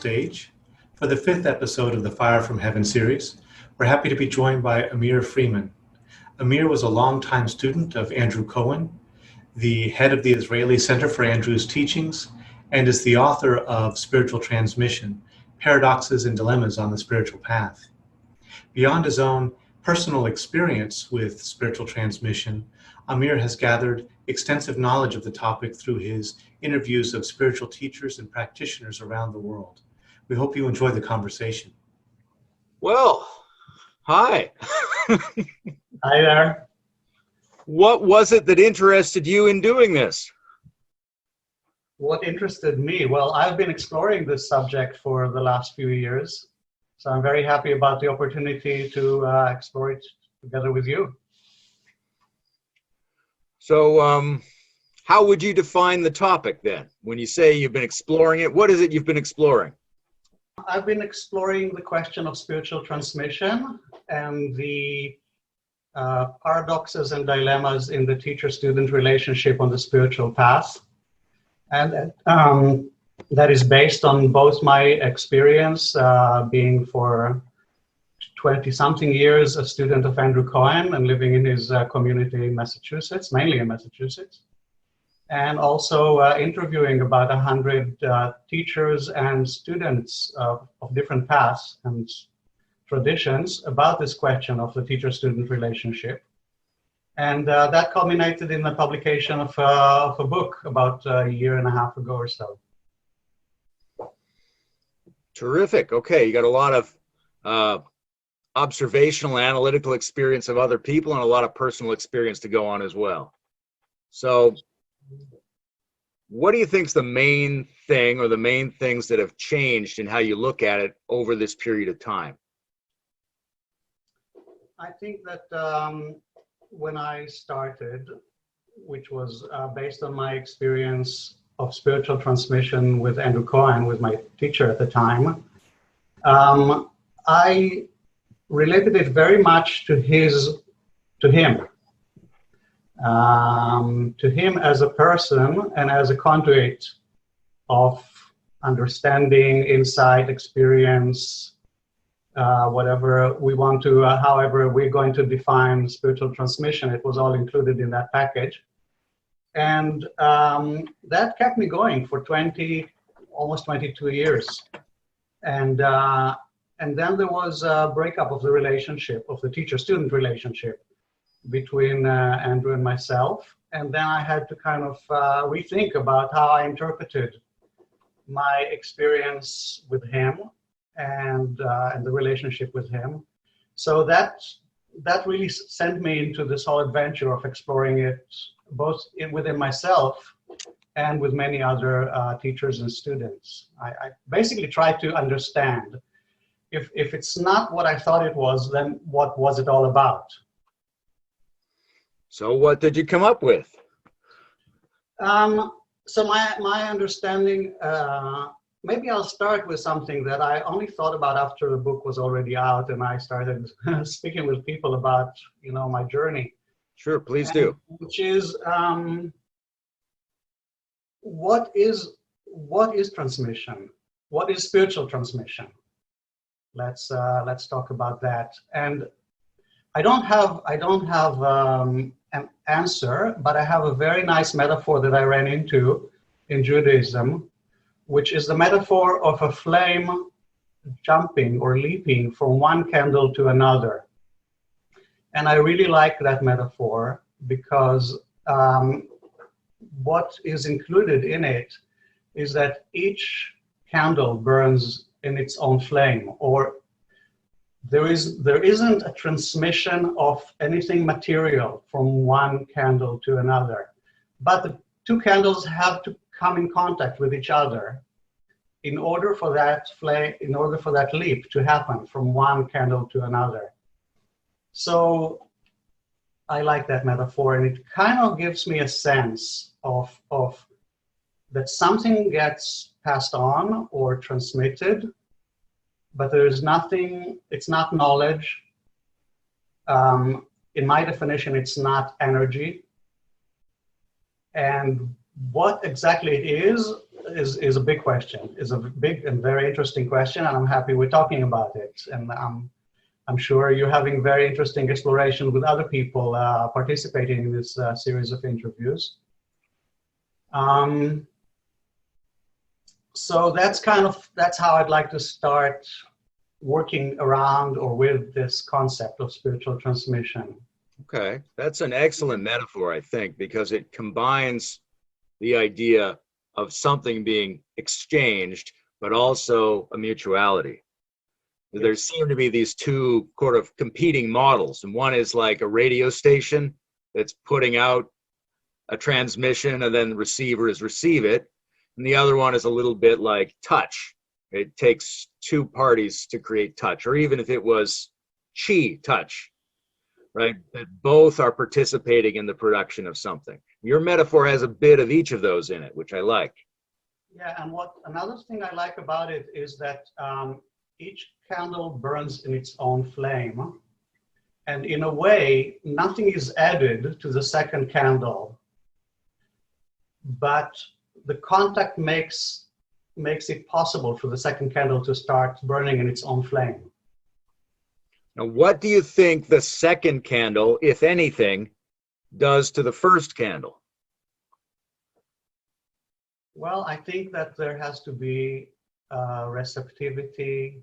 stage. For the 5th episode of the Fire from Heaven series, we're happy to be joined by Amir Freimann. Amir was a longtime student of Andrew Cohen, the head of the Israeli Center for Andrew's Teachings, and is the author of Spiritual Transmission, Paradoxes and Dilemmas on the Spiritual Path. Beyond his own personal experience with spiritual transmission, Amir has gathered extensive knowledge of the topic through his interviews of spiritual teachers and practitioners around the world. We hope you enjoy the conversation. Well, hi. Hi there. What was it that interested you in doing this? What interested me? Well, I've been exploring this subject for the last few years, so I'm very happy about the opportunity to explore it together with you. So, how would you define the topic then? When you say you've been exploring it, what is it you've been exploring? I've been exploring the question of spiritual transmission and the paradoxes and dilemmas in the teacher-student relationship on the spiritual path. And that is based on both my experience being for 20-something years a student of Andrew Cohen and living in his community in Massachusetts, mainly in Massachusetts, and also interviewing about 100 teachers and students of different paths and traditions about this question of the teacher-student relationship. And that culminated in the publication of a book about a year and a half ago or so. Terrific. Okay, you got a lot of observational, analytical experience of other people and a lot of personal experience to go on as well. So what do you think is the main thing or the main things that have changed in how you look at it over this period of time? I think that when I started, which was based on my experience of spiritual transmission with Andrew Cohen, with my teacher at the time, I related it very much to him as a person and as a conduit of understanding, insight, experience, whatever we want to, however we're going to define spiritual transmission. It was all included in that package. And that kept me going for almost 22 years. And then there was a breakup of the relationship, of the teacher-student relationship between Andrew and myself. And then I had to kind of rethink about how I interpreted my experience with him and the relationship with him. So that really sent me into this whole adventure of exploring it both within myself and with many other teachers and students. I basically tried to understand if it's not what I thought it was, then what was it all about? So what did you come up with? So my understanding, maybe I'll start with something that I only thought about after the book was already out and I started speaking with people about, my journey. Sure, please do. Which is, what is transmission? What is spiritual transmission? Let's talk about that. And I don't have an answer, but I have a very nice metaphor that I ran into in Judaism, which is the metaphor of a flame jumping or leaping from one candle to another. And I really like that metaphor because what is included in it is that each candle burns in its own flame, or there isn't a transmission of anything material from one candle to another, but the two candles have to come in contact with each other in order for that leap to happen from one candle to another. So I like that metaphor, and it kind of gives me a sense of that something gets passed on or transmitted, but there's nothing, it's not knowledge. In my definition, it's not energy. And what exactly it is, is a big question, is a big and very interesting question, and I'm happy we're talking about it. And I'm sure you're having very interesting exploration with other people participating in this series of interviews. So that's how I'd like to start working around or with this concept of spiritual transmission. Okay, that's an excellent metaphor, I think, because it combines the idea of something being exchanged, but also a mutuality. There seem to be these two sort of competing models, and one is like a radio station that's putting out a transmission and then the receivers receive it, and the other one is a little bit like touch. It takes two parties to create touch, or even if it was chi touch, right? That both are participating in the production of something. Your metaphor has a bit of each of those in it, which I like. Yeah, and another thing I like about it is that each candle burns in its own flame, and in a way, nothing is added to the second candle, but the contact makes it possible for the second candle to start burning in its own flame. Now, what do you think the second candle, if anything, does to the first candle? Well, I think that there has to be receptivity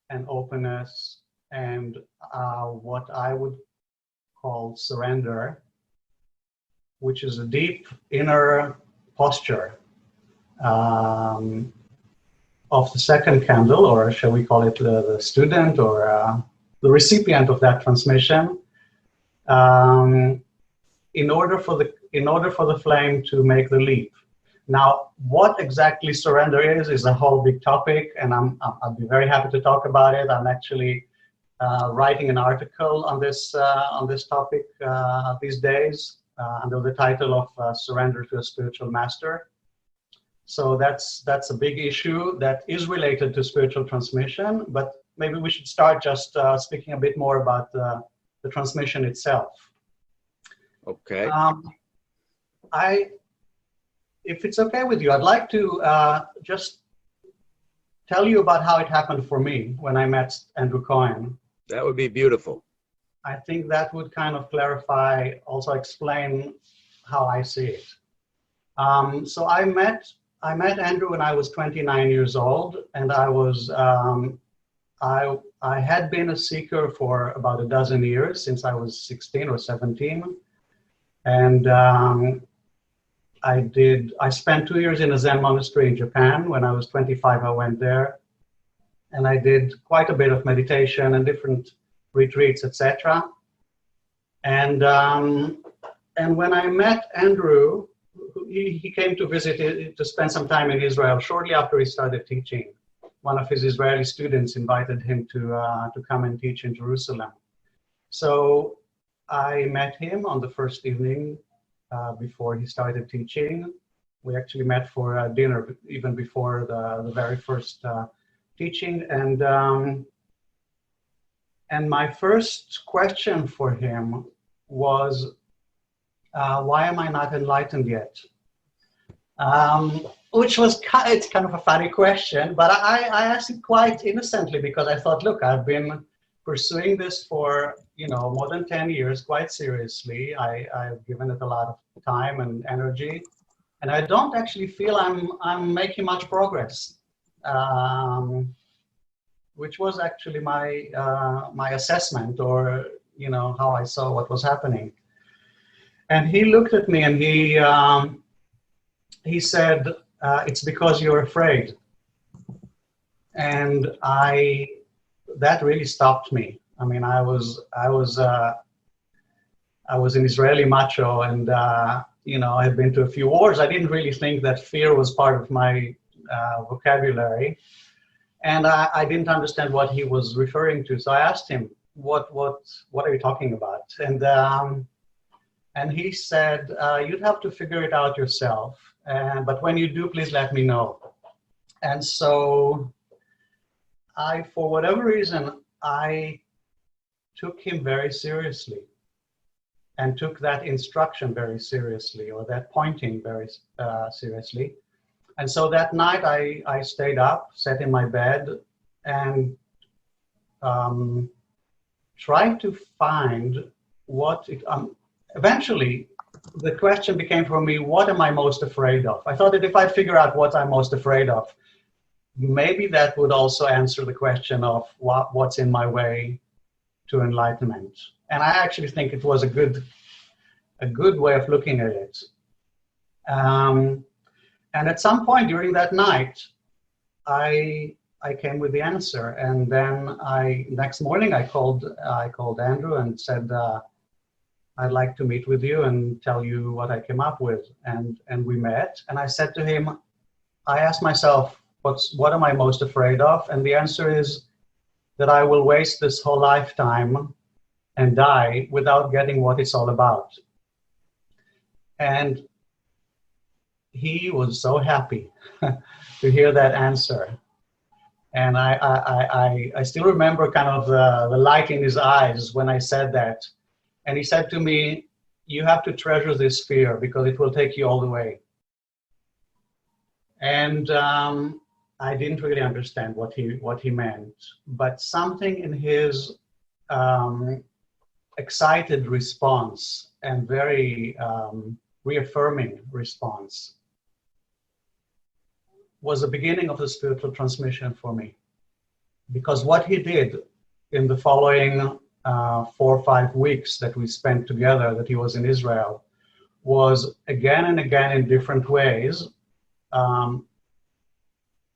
and openness and what I would call surrender, which is a deep inner posture of the second candle, or shall we call it the student or the recipient of that transmission, in order for the flame to make the leap. Now, what exactly surrender is a whole big topic, and I'd be very happy to talk about it. I'm actually writing an article on this topic these days under the title of Surrender to a Spiritual Master. So that's a big issue that is related to spiritual transmission, but maybe we should start just speaking a bit more about the transmission itself. Okay. If it's okay with you, I'd like to just tell you about how it happened for me when I met Andrew Cohen. That would be beautiful. I think that would kind of clarify, also explain how I see it. So I met Andrew when I was 29 years old, and I had been a seeker for about a dozen years, since I was 16 or 17. And I spent 2 years in a Zen monastery in Japan. When I was 25, I went there, and I did quite a bit of meditation and different retreats, etc. And when I met Andrew, he came to visit, to spend some time in Israel shortly after he started teaching. One of his Israeli students invited him to come and teach in Jerusalem. So I met him on the first evening before he started teaching. We actually met for dinner even before the very first teaching. And my first question for him was, why am I not enlightened yet? Which was it's kind of a funny question, but I asked it quite innocently, because I thought, look, I've been pursuing this for more than 10 years quite seriously. I've given it a lot of time and energy, and I don't actually feel I'm making much progress, which was actually my assessment, or how I saw what was happening. And he looked at me and he said, it's because you're afraid. And that really stopped me. I mean, I was an Israeli macho, and I had been to a few wars. I didn't really think that fear was part of my vocabulary, and I didn't understand what he was referring to. So I asked him, "What are you talking about?" And he said, "You'd have to figure it out yourself. But when you do, please let me know." And so for whatever reason, I took him very seriously, and took that instruction very seriously, or that pointing very seriously. And so that night I stayed up, sat in my bed, and tried to find what it, eventually the question became for me, what am I most afraid of? I thought that if I figure out what I'm most afraid of, maybe that would also answer the question of what's in my way to enlightenment. And I actually think it was a good way of looking at it. And at some point during that night, I came with the answer. And then next morning I called Andrew and said, I'd like to meet with you and tell you what I came up with. And we met, and I said to him, I asked myself, what am I most afraid of? And the answer is that I will waste this whole lifetime and die without getting what it's all about. And he was so happy to hear that answer. And I still remember kind of the light in his eyes when I said that. And he said to me, you have to treasure this fear because it will take you all the way. And I didn't really understand what he meant, but something in his excited response and very reaffirming response was the beginning of the spiritual transmission for me. Because what he did in the following 4 or 5 weeks that we spent together, that he was in Israel, was again and again in different ways,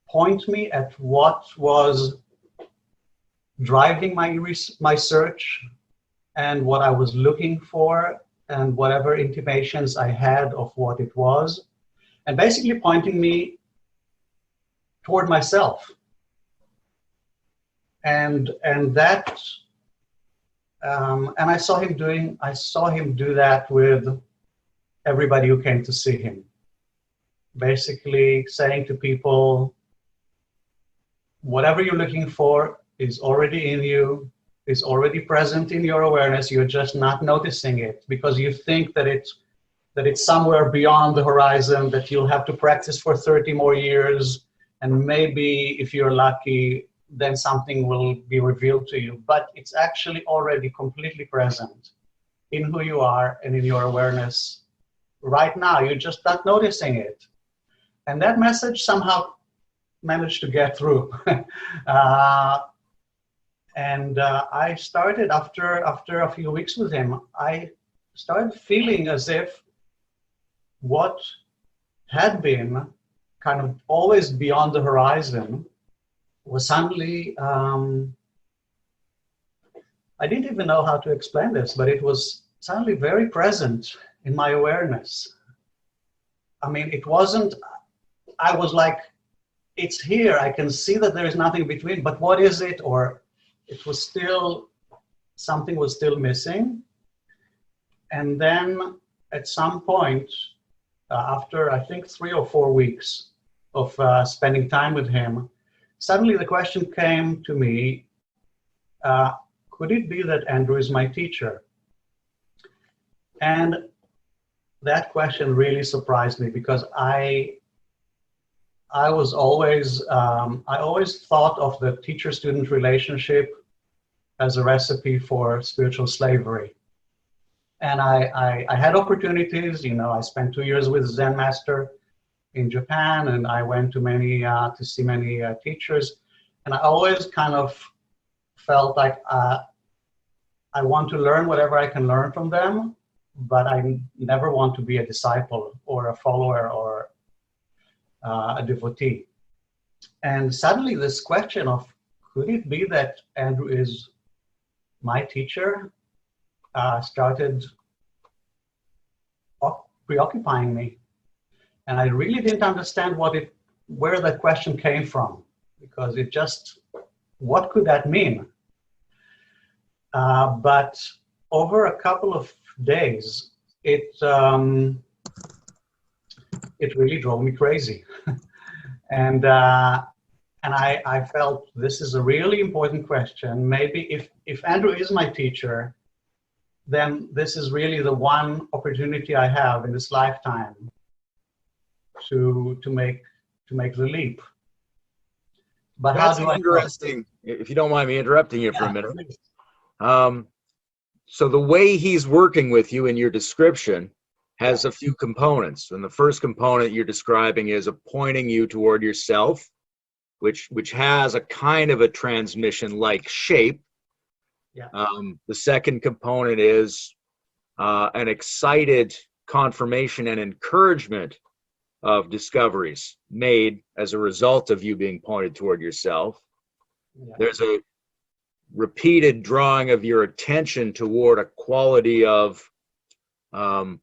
point me at what was driving my search and what I was looking for and whatever intimations I had of what it was, and basically pointing me toward myself. And that and I saw him do that with everybody who came to see him. Basically saying to people, whatever you're looking for is already in you, is already present in your awareness. You're just not noticing it because you think that it's somewhere beyond the horizon, that you'll have to practice for 30 more years, and maybe if you're lucky, then something will be revealed to you. But it's actually already completely present in who you are and in your awareness right now. You're just not noticing it. And that message somehow managed to get through. I started, after a few weeks with him, I started feeling as if what had been kind of always beyond the horizon was suddenly, I didn't even know how to explain this, but it was suddenly very present in my awareness. I mean, it wasn't, I was like, it's here, I can see that there is nothing between, but what is it? Or it was still, something was still missing. And then at some point, after I think 3 or 4 weeks of spending time with him, suddenly the question came to me, could it be that Andrew is my teacher? And that question really surprised me because I was always, I always thought of the teacher-student relationship as a recipe for spiritual slavery. And I had opportunities, you know, I spent 2 years with Zen master in Japan, and I went to see many teachers. And I always kind of felt like I want to learn whatever I can learn from them, but I never want to be a disciple or a follower or a devotee. And suddenly this question of, could it be that Andrew is my teacher, started preoccupying me. And I really didn't understand where that question came from, because it just, what could that mean? But over a couple of days, it really drove me crazy. And I felt this is a really important question. Maybe if Andrew is my teacher, then this is really the one opportunity I have in this lifetime to make make the leap. But That's how do I know? interesting. If you don't mind me interrupting you for a Yeah, minute. please. So the way he's working with you in your description has a few components. And the first component you're describing is a pointing you toward yourself, which has a kind of a transmission-like shape. Yeah. The second component is an excited confirmation and encouragement of discoveries made as a result of you being pointed toward yourself. Yeah. There's a repeated drawing of your attention toward a quality of a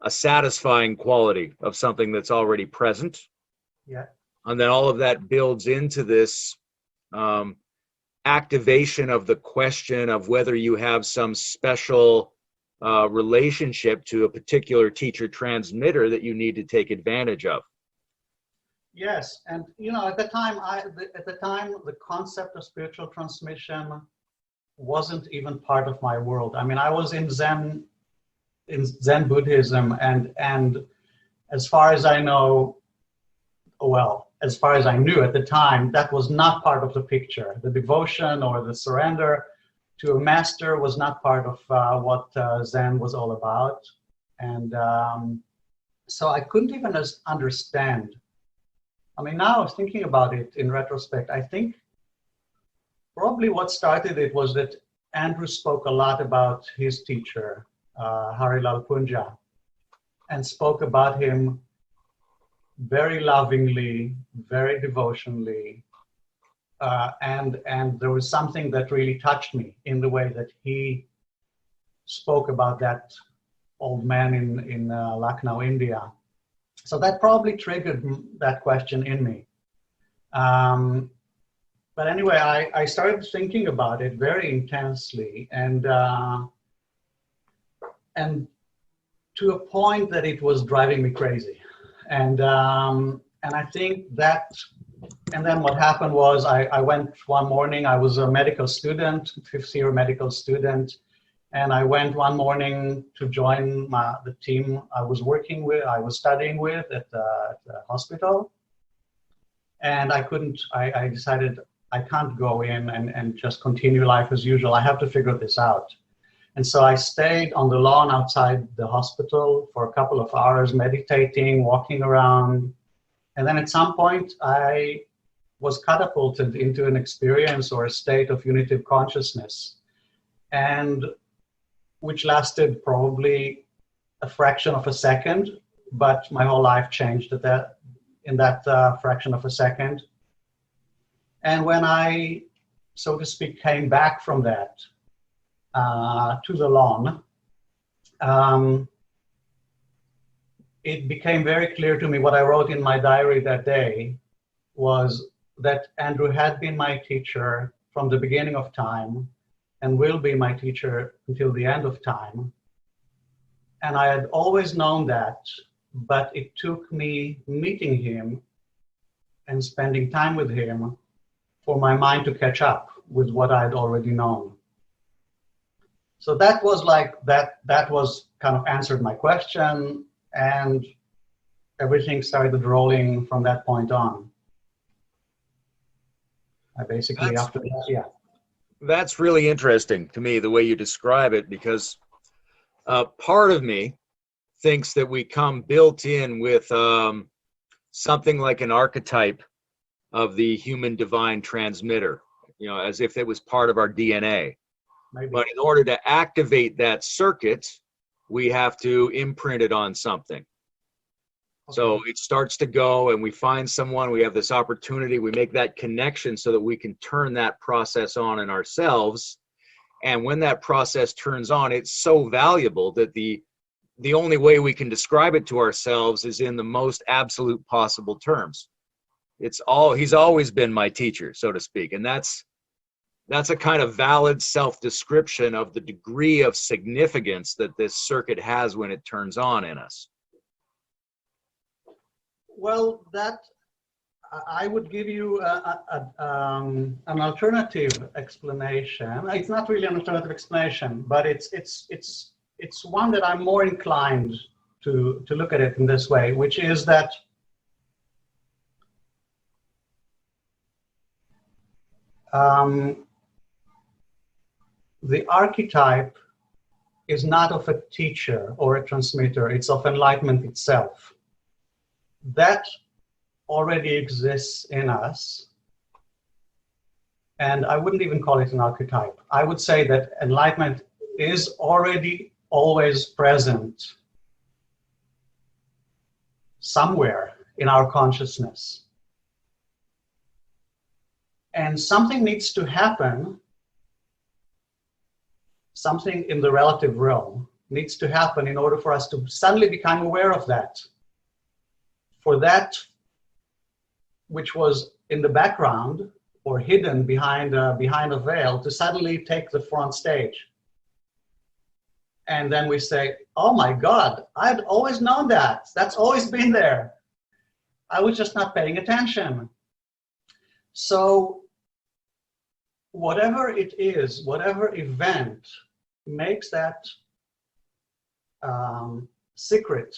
satisfying quality of something that's already present. Yeah. And then all of that builds into this activation of the question of whether you have some special relationship to a particular teacher transmitter that you need to take advantage of. Yes, and you know, at the time, the concept of spiritual transmission wasn't even part of my world. I mean, I was in Zen Buddhism, and as far as I know, well, as far as I knew at the time, that was not part of the picture. The devotion or the surrender to a master was not part of what Zen was all about, and so I couldn't even understand. I mean, now thinking about it in retrospect, I think probably what started it was that Andrew spoke a lot about his teacher, Harilal Punja, and spoke about him very lovingly, very devotionally, and there was something that really touched me in the way that he spoke about that old man in Lucknow, India. So that probably triggered that question in me. But anyway, I started thinking about it very intensely, and to a point that it was driving me crazy. And I think that, and then what happened was I went one morning, I was a medical student, 5th year medical student, and I went one morning to join the team I was studying with at the hospital. And I decided I can't go in and just continue life as usual. I have to figure this out. And so I stayed on the lawn outside the hospital for a couple of hours, meditating, walking around. And then at some point, I was catapulted into an experience or a state of unitive consciousness, and which lasted probably a fraction of a second, but my whole life changed in that fraction of a second. And when I, so to speak, came back from that to the lawn, it became very clear to me. What I wrote in my diary that day was that Andrew had been my teacher from the beginning of time and will be my teacher until the end of time. And I had always known that, but it took me meeting him and spending time with him for my mind to catch up with what I had already known. So that was like, that was kind of answered my question, and everything started rolling from that point on. I basically, after that, yeah. That's really interesting to me, the way you describe it, because part of me thinks that we come built in with something like an archetype of the human divine transmitter, you know, as if it was part of our DNA. Maybe. But in order to activate that circuit, we have to imprint it on something. Okay. So it starts to go, and we find someone, we have this opportunity, we make that connection so that we can turn that process on in ourselves. And when that process turns on, it's so valuable that the only way we can describe it to ourselves is in the most absolute possible terms. He's always been my teacher, so to speak. And that's a kind of valid self-description of the degree of significance that this circuit has when it turns on in us. Well, that I would give you an alternative explanation. It's not really an alternative explanation, but it's one that I'm more inclined to look at it in this way, which is that The archetype is not of a teacher or a transmitter, it's of enlightenment itself. That already exists in us. And I wouldn't even call it an archetype. I would say that enlightenment is already always present somewhere in our consciousness. And something needs to happen, something in the relative realm needs to happen in order for us to suddenly become aware of that. For that which was in the background or hidden behind a veil to suddenly take the front stage. And then we say, oh my God, I'd always known that. That's always been there. I was just not paying attention. So whatever it is, whatever event makes that secret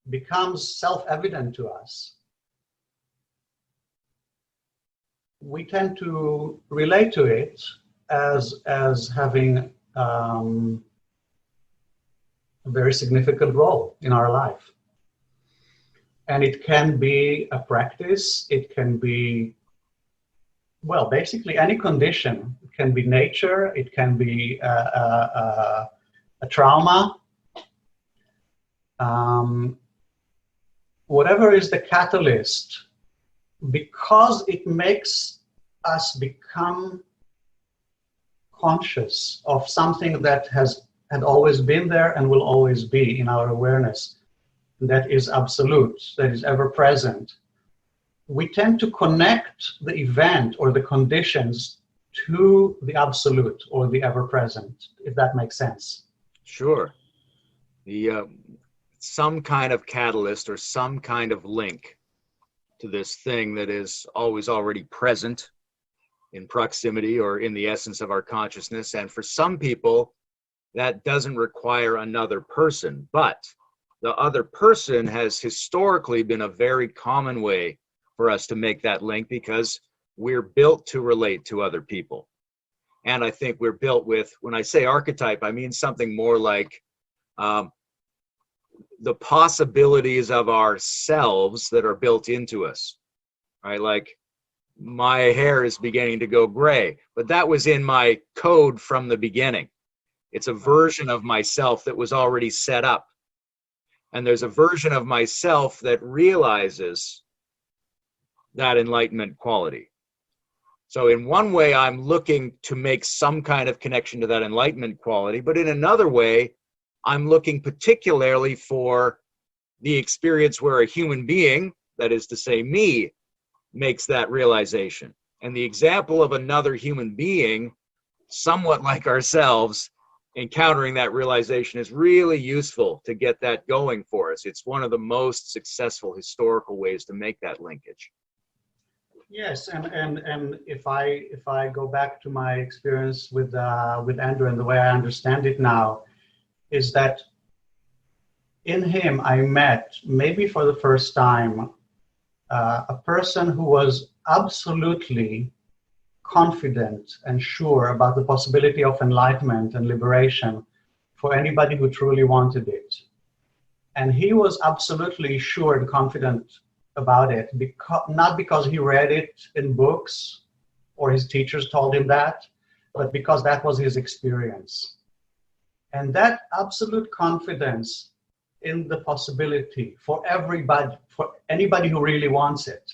becomes self-evident to us, we tend to relate to it as having a very significant role in our life. And it can be a practice, it can be, well, basically any condition. It can be nature, it can be a trauma. Whatever is the catalyst, because it makes us become conscious of something that had always been there and will always be in our awareness, that is absolute, that is ever present. We tend to connect the event or the conditions to the absolute or the ever present, if that makes sense. Sure. Some kind of catalyst or some kind of link to this thing that is always already present in proximity or in the essence of our consciousness. And for some people, that doesn't require another person, but the other person has historically been a very common way for us to make that link, because we're built to relate to other people. And I think we're built with, when I say archetype, I mean something more like the possibilities of ourselves that are built into us, right? Like, my hair is beginning to go gray, but that was in my code from the beginning. It's a version of myself that was already set up. And there's a version of myself that realizes that enlightenment quality. So in one way, I'm looking to make some kind of connection to that enlightenment quality, but in another way, I'm looking particularly for the experience where a human being, that is to say me, makes that realization. And the example of another human being, somewhat like ourselves, encountering that realization is really useful to get that going for us. It's one of the most successful historical ways to make that linkage. Yes, and if I go back to my experience with Andrew, and the way I understand it now is that in him I met, maybe for the first time, a person who was absolutely confident and sure about the possibility of enlightenment and liberation for anybody who truly wanted it. And he was absolutely sure and confident about it, not because he read it in books or his teachers told him that, but because that was his experience. And that absolute confidence in the possibility for everybody, for anybody who really wants it,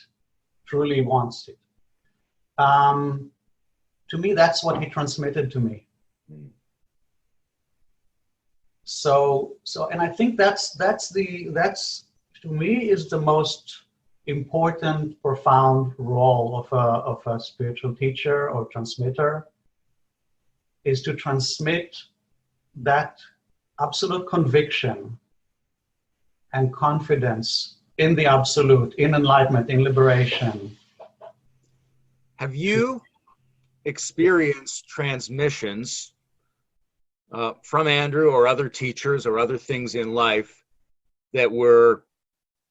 truly wants it. To me, that's what he transmitted to me. So, and I think that's to me is the most important, profound role of a spiritual teacher or transmitter, is to transmit that absolute conviction and confidence in the absolute, in enlightenment, in liberation. Have you experienced transmissions from Andrew or other teachers or other things in life that were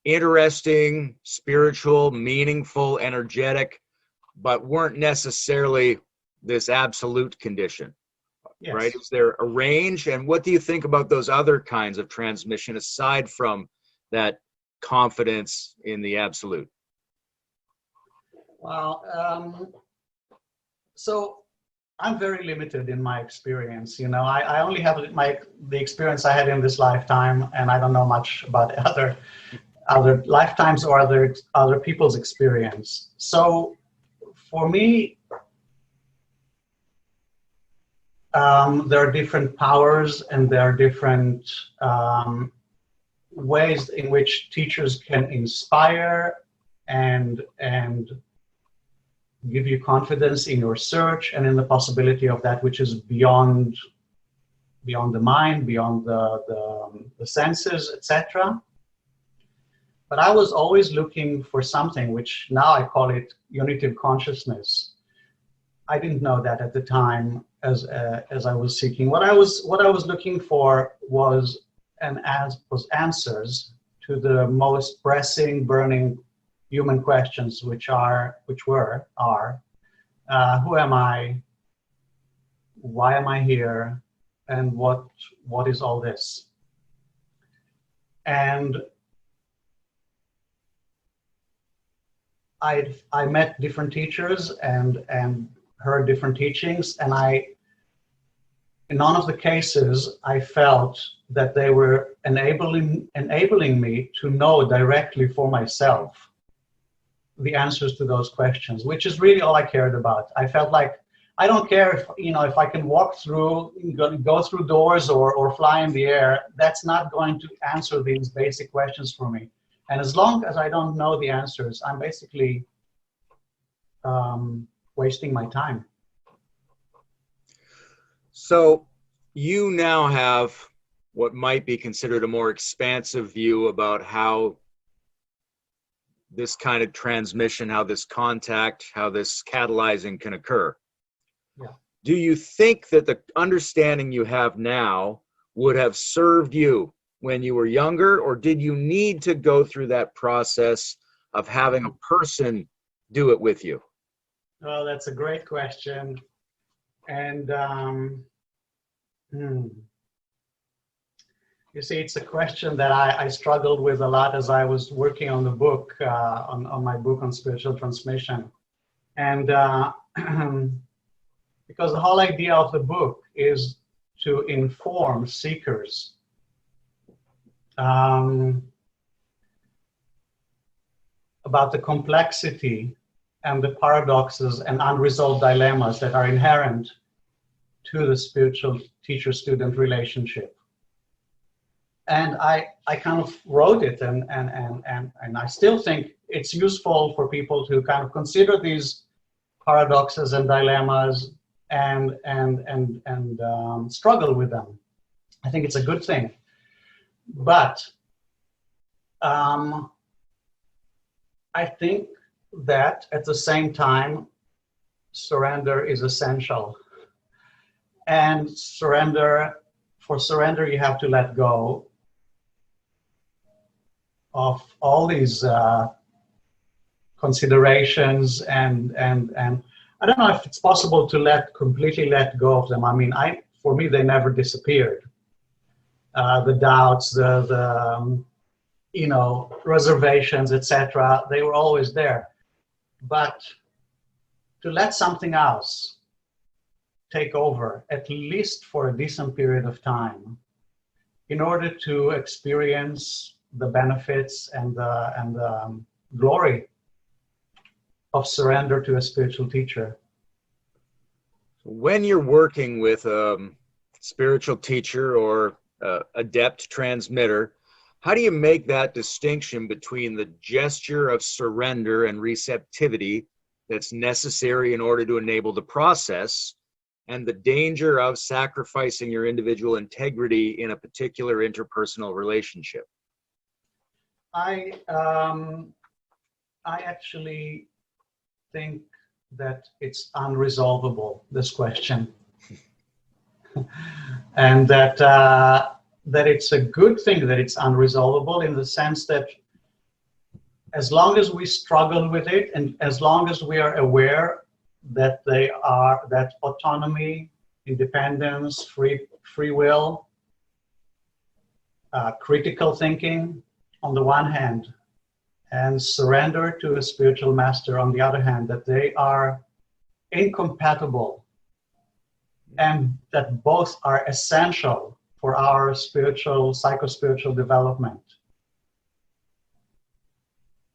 interesting, spiritual, meaningful, energetic, but weren't necessarily this absolute condition, Yes. right? Is there a range? And what do you think about those other kinds of transmission aside from that confidence in the absolute? Well, so I'm very limited in my experience. You know, I only have the experience I had in this lifetime, and I don't know much about other lifetimes or other people's experience. So for me, there are different powers, and there are different ways in which teachers can inspire and give you confidence in your search and in the possibility of that which is beyond the mind, beyond the senses, etc. But I was always looking for something which now I call it unitive consciousness. I didn't know that at the time as I was seeking. What I was looking for was answers to the most pressing, burning human questions, which are who am I, why am I here, and what is all this? And I met different teachers and heard different teachings, and in none of the cases I felt that they were enabling me to know directly for myself the answers to those questions, which is really all I cared about. I felt like I don't care if I can walk through, go through doors or fly in the air. That's not going to answer these basic questions for me. And as long as I don't know the answers, I'm basically wasting my time. So you now have what might be considered a more expansive view about how this kind of transmission, how this contact, how this catalyzing can occur. Yeah. Do you think that the understanding you have now would have served you when you were younger, or did you need to go through that process of having a person do it with you? Well, that's a great question. And you see, it's a question that I struggled with a lot as I was working on the book, on my book on spiritual transmission. And because the whole idea of the book is to inform seekers about the complexity and the paradoxes and unresolved dilemmas that are inherent to the spiritual teacher-student relationship. And I kind of wrote it, and I still think it's useful for people to kind of consider these paradoxes and dilemmas and struggle with them. I think it's a good thing. But I think that at the same time, surrender is essential. And for surrender, you have to let go of all these considerations and I don't know if it's possible to completely let go of them. I mean, for me, they never disappeared. The doubts, the reservations, etc. They were always there. But to let something else take over, at least for a decent period of time, in order to experience the benefits and the glory of surrender to a spiritual teacher. When you're working with a spiritual teacher or adept transmitter, how do you make that distinction between the gesture of surrender and receptivity that's necessary in order to enable the process and the danger of sacrificing your individual integrity in a particular interpersonal relationship? I actually think that it's unresolvable, this question. And that it's a good thing that it's unresolvable, in the sense that as long as we struggle with it, and as long as we are aware that that autonomy, independence, free will, critical thinking on the one hand, and surrender to a spiritual master on the other hand, that they are incompatible and that both are essential for our psycho-spiritual development.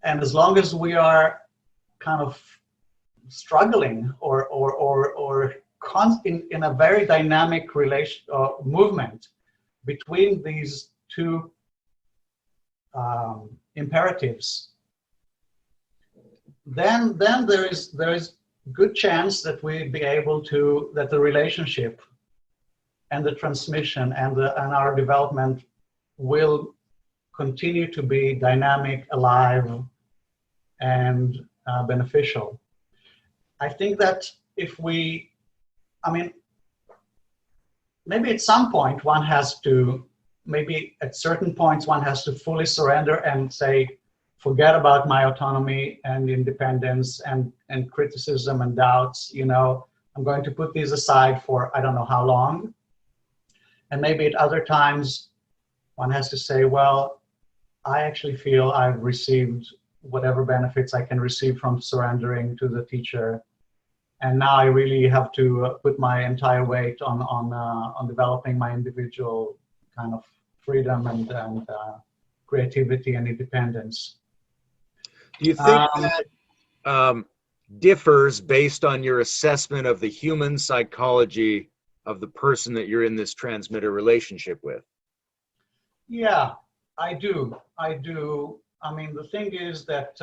And as long as we are kind of struggling or in a very dynamic movement between these two imperatives, then there is good chance that we'd be able to, that the relationship and the transmission and our development will continue to be dynamic, alive, and beneficial. I think that if we, maybe at some point one has to, maybe at certain points one has to fully surrender and say, forget about my autonomy and independence and criticism and doubts, I'm going to put these aside for I don't know how long. And maybe at other times one has to say, well, I actually feel I've received whatever benefits I can receive from surrendering to the teacher. And now I really have to put my entire weight on developing my individual kind of freedom and creativity and independence. Do you think that differs based on your assessment of the human psychology of the person that you're in this transmitter relationship with? Yeah, I do. The thing is that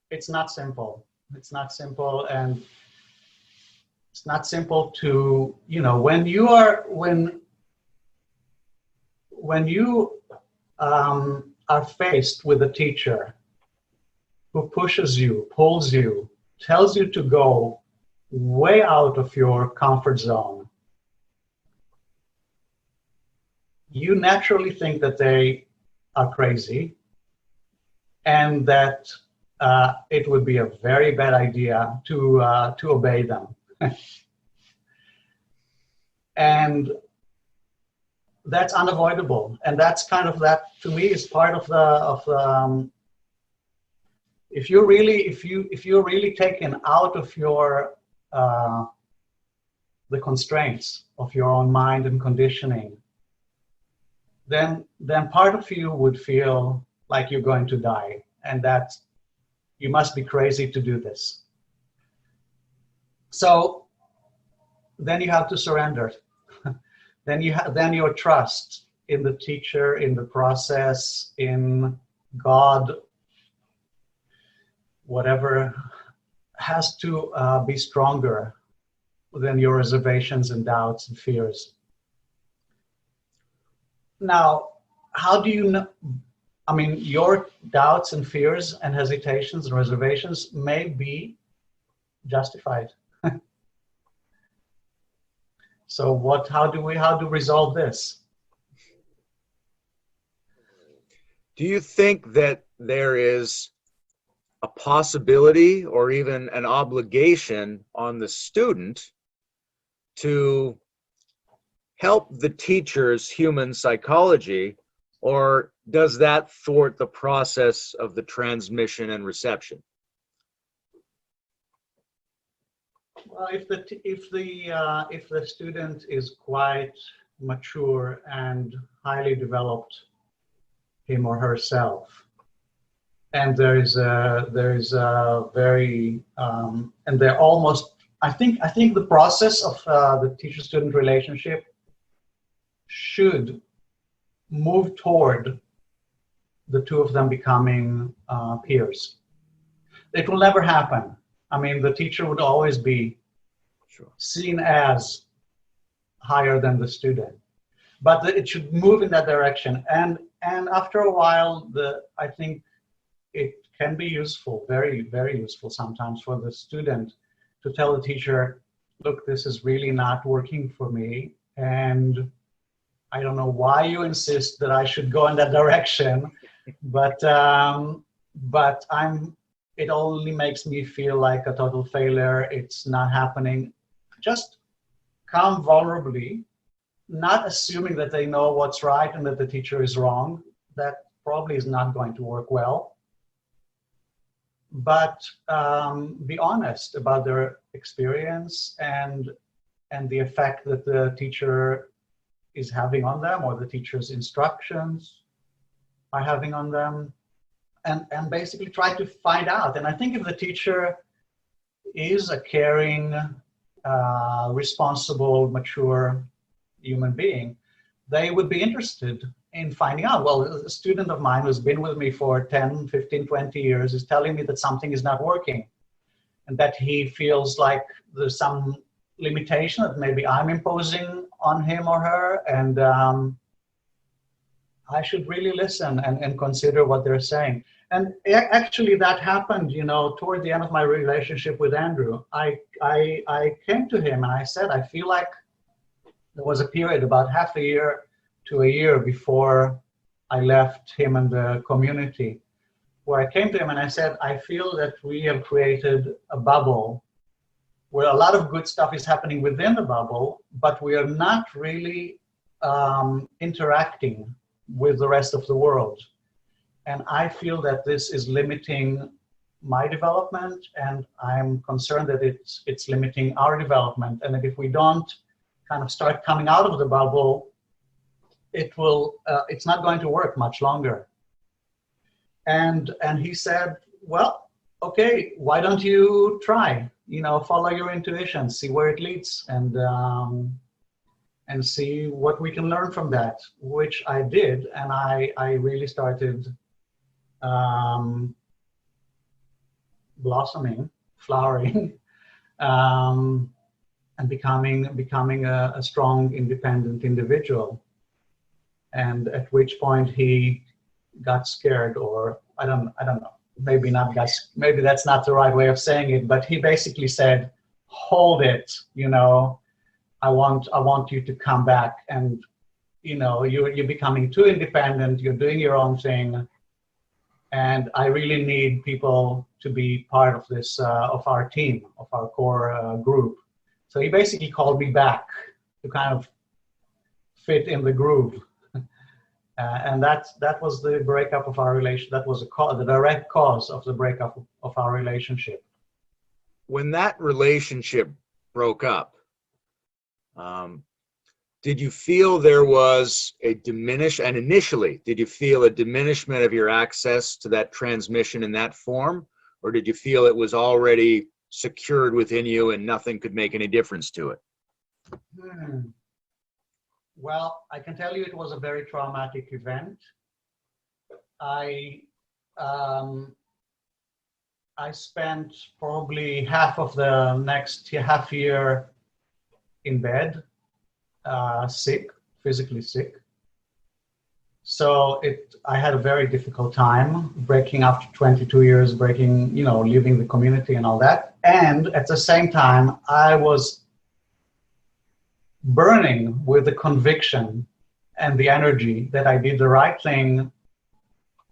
it's not simple. It's not simple, and it's not simple to, when you are faced with a teacher who pushes you, pulls you, tells you to go way out of your comfort zone, you naturally think that they are crazy and that it would be a very bad idea to obey them. And that's unavoidable, and that's kind of, that to me is part of the if you're really taken out of your the constraints of your own mind and conditioning, then part of you would feel like you're going to die, and that you must be crazy to do this. So then you have to surrender. Then your trust in the teacher, in the process, in God, whatever, has to be stronger than your reservations and doubts and fears. Now, how do you know? Your doubts and fears and hesitations and reservations may be justified. So how do we resolve this? Do you think that there is a possibility or even an obligation on the student to help the teacher's human psychology, or does that thwart the process of the transmission and reception? Well, if the student is quite mature and highly developed, him or herself, and there is a very and they're almost, I think the process of the teacher-student relationship should move toward the two of them becoming peers. It will never happen. The teacher would always be seen as higher than the student, but it should move in that direction. And after a while, I think it can be useful, very, very useful sometimes, for the student to tell the teacher, look, this is really not working for me, and I don't know why you insist that I should go in that direction, but it only makes me feel like a total failure. It's not happening. Just come vulnerably, not assuming that they know what's right and that the teacher is wrong. That probably is not going to work well. But be honest about their experience and the effect that the teacher is having on them, or the teacher's instructions are having on them, and basically try to find out. And I think if the teacher is a caring, responsible, mature human being, they would be interested in finding out. Well, a student of mine who's been with me for 10, 15, 20 years is telling me that something is not working, and that he feels like there's some limitation that maybe I'm imposing on him or her, and I should really listen and consider what they're saying. And actually that happened, you know, toward the end of my relationship with Andrew. I came to him and I said, I feel like there was a period about half a year to a year before I left him and the community, where I came to him and I said, I feel that we have created a bubble where a lot of good stuff is happening within the bubble, but we are not really interacting with the rest of the world. And I feel that this is limiting my development, and I'm concerned that it's limiting our development, and that if we don't kind of start coming out of the bubble, it's not going to work much longer. And he said, well, okay, why don't you try? You know, follow your intuition, see where it leads, and see what we can learn from that, which I did, and I really started blossoming, flowering, and becoming a strong, independent individual. And at which point he got scared, or I don't know. Maybe not. Maybe that's not the right way of saying it. But he basically said, "Hold it, you know. I want you to come back, and you know, you're becoming too independent. You're doing your own thing, and I really need people to be part of this, of our team, of our core group." So he basically called me back to kind of fit in the groove. And that was the breakup of our relation. That was the direct cause of the breakup of our relationship. When that relationship broke up, did you feel there was and initially, did you feel a diminishment of your access to that transmission in that form? Or did you feel it was already secured within you and nothing could make any difference to it? Well, I can tell you it was a very traumatic event. I spent probably half of the next half year in bed, sick, physically sick. So I had a very difficult time breaking after 22 years, leaving the community and all that. And at the same time, I was burning with the conviction and the energy that I did the right thing,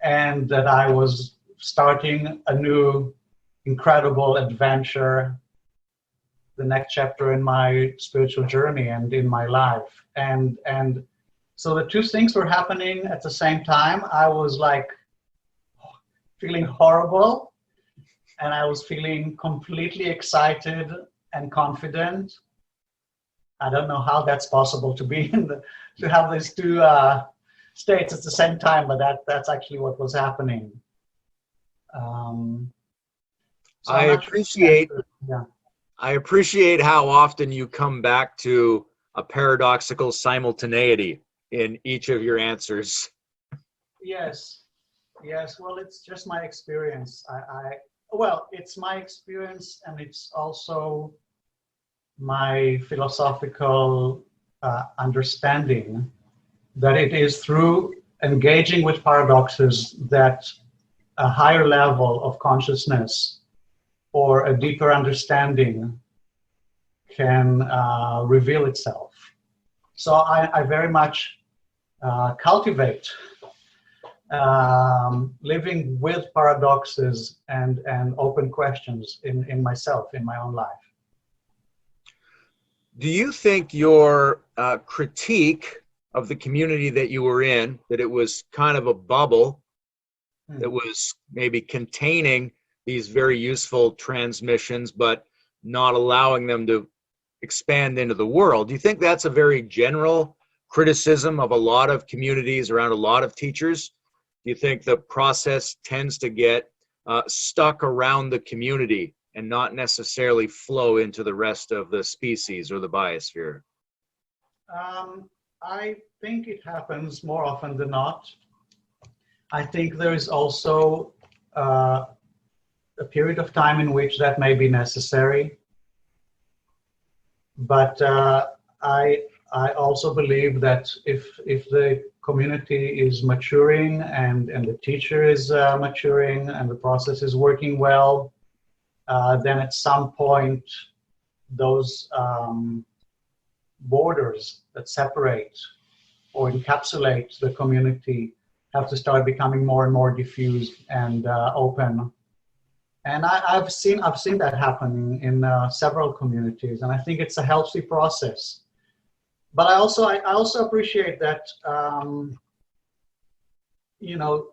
and that I was starting a new incredible adventure, the next chapter in my spiritual journey and in my life. And so the two things were happening at the same time. I was like feeling horrible, and I was feeling completely excited and confident. I don't know how that's possible to be to have these two states at the same time, but that's actually what was happening. So I appreciate how often you come back to a paradoxical simultaneity in each of your answers. Yes. Well, it's just my experience. It's my experience, and it's also my philosophical understanding that it is through engaging with paradoxes that a higher level of consciousness or a deeper understanding can reveal itself. So I very much cultivate living with paradoxes and open questions in myself, in my own life. Do you think your critique of the community that you were in, that it was kind of a bubble that was maybe containing these very useful transmissions, but not allowing them to expand into the world? Do you think that's a very general criticism of a lot of communities around a lot of teachers? Do you think the process tends to get stuck around the community and not necessarily flow into the rest of the species or the biosphere? I think it happens more often than not. I think there is also a period of time in which that may be necessary. But I also believe that if the community is maturing and the teacher is maturing and the process is working well, then at some point those borders that separate or encapsulate the community have to start becoming more and more diffused and open. And I've seen that happening in several communities, and I think it's a healthy process. But I also appreciate that, you know,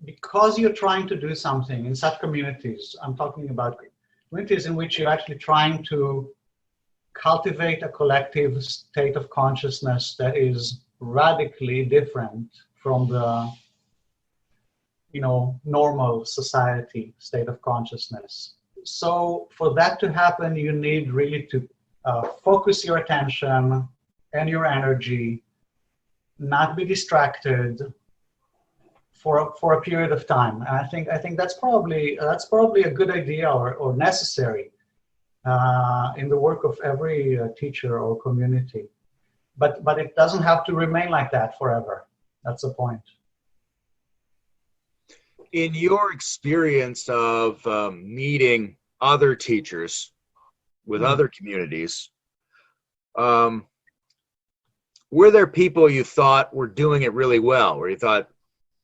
because you're trying to do something in such communities, I'm talking about communities in which you're actually trying to cultivate a collective state of consciousness that is radically different from the, you know, normal society state of consciousness. So for that to happen, you need really to focus your attention and your energy, not be distracted for a period of time. And I think that's probably a good idea or necessary in the work of every teacher or community. But it doesn't have to remain like that forever. That's the point. In your experience of meeting other teachers with other communities, were there people you thought were doing it really well, where you thought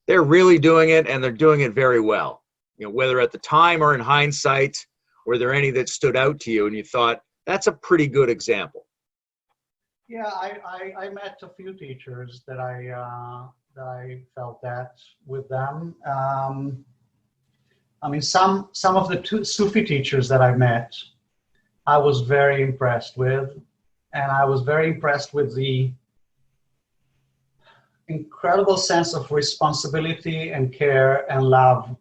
they're really doing it and they're doing it very well? You know, whether at the time or in hindsight, were there any that stood out to you and you thought, that's a pretty good example? Yeah, I met a few teachers that I felt that with them. I mean, some of the Sufi teachers that I met, I was very impressed with, and I was very impressed with the incredible sense of responsibility and care and love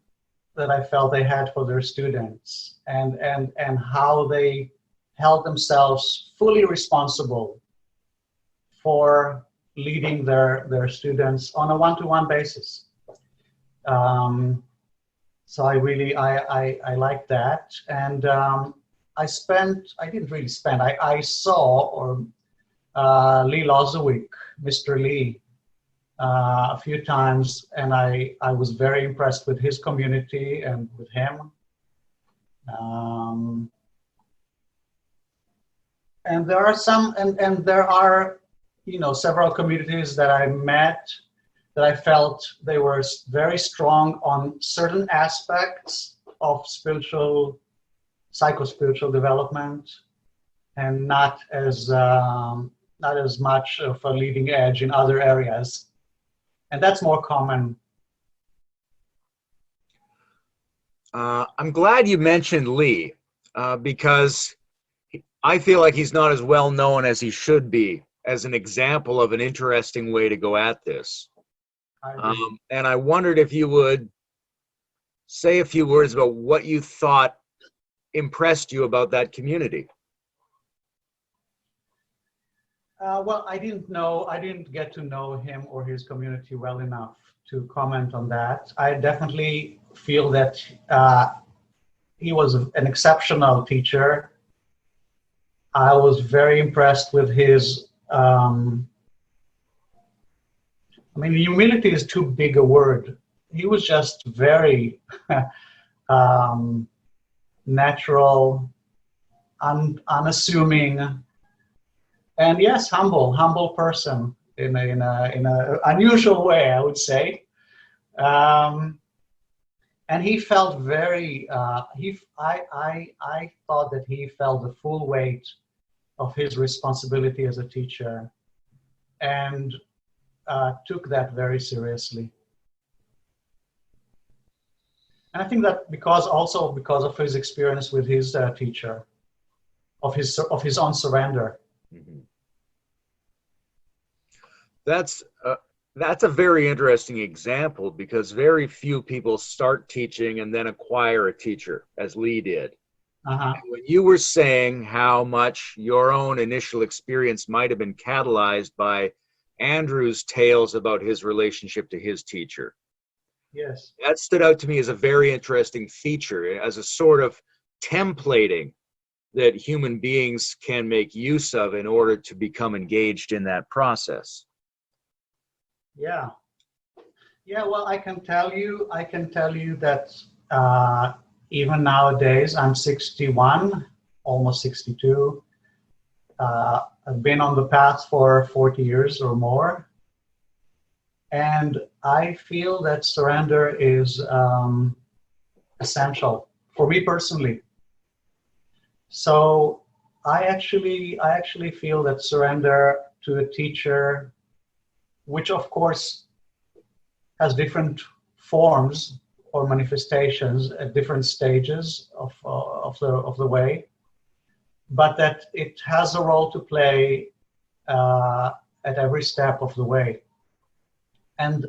that I felt they had for their students, and how they held themselves fully responsible for leading their students on a one-to-one basis. So I liked that. And I saw Lee Lozowick, Mr. Lee, a few times, and I was very impressed with his community and with him. And there are you know, several communities that I met that I felt they were very strong on certain aspects of psycho-spiritual development, and not as much of a leading edge in other areas. And that's more common. I'm glad you mentioned Lee, because I feel like he's not as well known as he should be as an example of an interesting way to go at this. And I wondered if you would say a few words about what you thought impressed you about that community. Well, I didn't get to know him or his community well enough to comment on that. I definitely feel that he was an exceptional teacher. I was very impressed with his, I mean, humility is too big a word. He was just very natural, unassuming, and yes, humble person in a unusual way, I would say. And he felt very, I thought that he felt the full weight of his responsibility as a teacher and took that very seriously. And I think that because of his experience with his teacher, of his own surrender. Mm-hmm. That's a very interesting example, because very few people start teaching and then acquire a teacher, as Lee did. Uh-huh. When you were saying how much your own initial experience might have been catalyzed by Andrew's tales about his relationship to his teacher. Yes. That stood out to me as a very interesting feature, as a sort of templating that human beings can make use of in order to become engaged in that process. Yeah. Yeah, well, I can tell you that even nowadays, I'm 61, almost 62. I've been on the path for 40 years or more. And I feel that surrender is essential for me personally. So I actually feel that surrender to a teacher, which of course has different forms or manifestations at different stages of the way, but that it has a role to play at every step of the way. And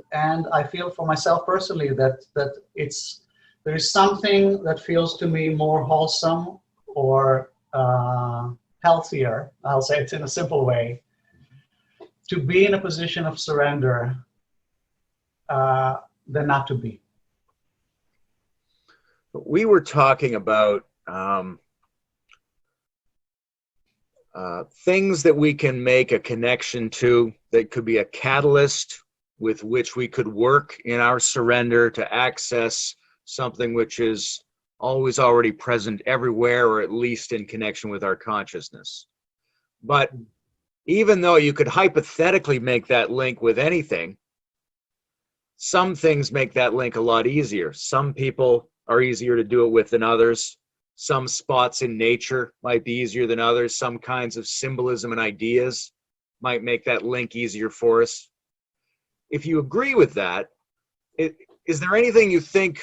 I feel for myself personally that there is something that feels to me more wholesome or healthier, I'll say it in a simple way, to be in a position of surrender than not to be. We were talking about things that we can make a connection to, that could be a catalyst with which we could work in our surrender to access something which is always already present everywhere, or at least in connection with our consciousness. But even though you could hypothetically make that link with anything, some things make that link a lot easier. Some people are easier to do it with than others. Some spots in nature might be easier than others. Some kinds of symbolism and ideas might make that link easier for us. If you agree with that, is there anything you think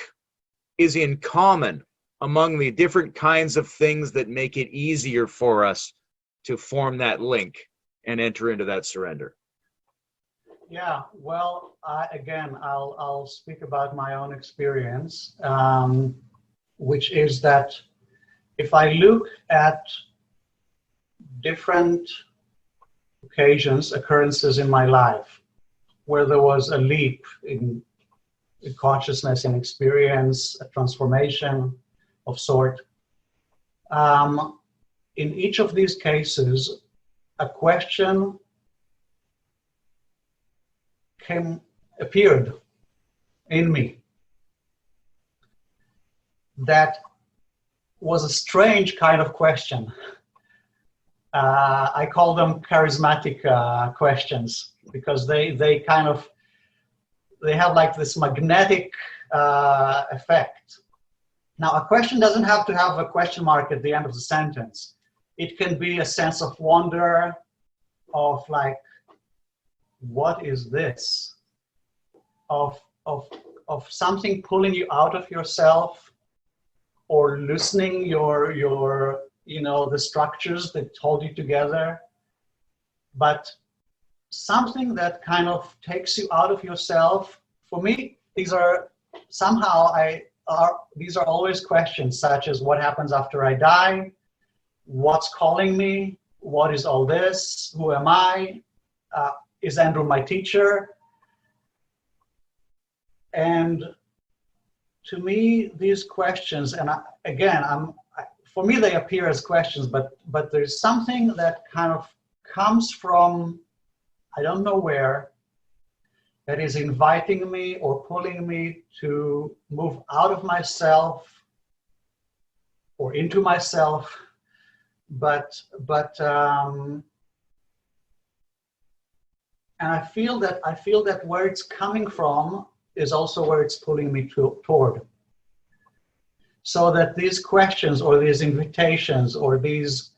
is in common among the different kinds of things that make it easier for us to form that link and enter into that surrender? Yeah, well, I'll speak about my own experience, which is that if I look at different occurrences in my life, where there was a leap in consciousness and experience, a transformation of sort, in each of these cases, a question appeared in me that was a strange kind of question. I call them charismatic questions, because they have like this magnetic effect. Now, a question doesn't have to have a question mark at the end of the sentence. It can be a sense of wonder, of like, what is this? Of something pulling you out of yourself, or loosening your the structures that hold you together. But something that kind of takes you out of yourself. For me, these are always questions such as, what happens after I die? What's calling me? What is all this? Who am I? Is Andrew my teacher? And to me, these questions, and for me, they appear as questions, but there's something that kind of comes from, I don't know where, that is inviting me or pulling me to move out of myself or into myself, and I feel that where it's coming from is also where it's pulling me toward. So that these questions or these invitations or these,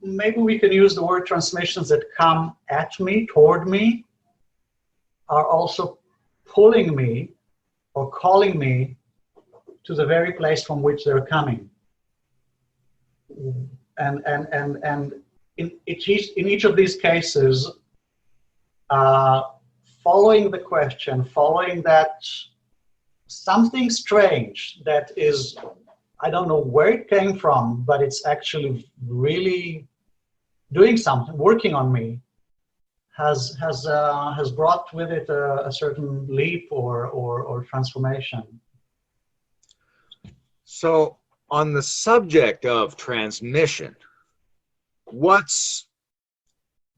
maybe we can use the word transmissions that come at me, toward me, are also pulling me or calling me to the very place from which they're coming. And in each of these cases, following the question, following that something strange that is, I don't know where it came from, but it's actually really doing something, working on me, has brought with it a certain leap or transformation. So on the subject of transmission, what's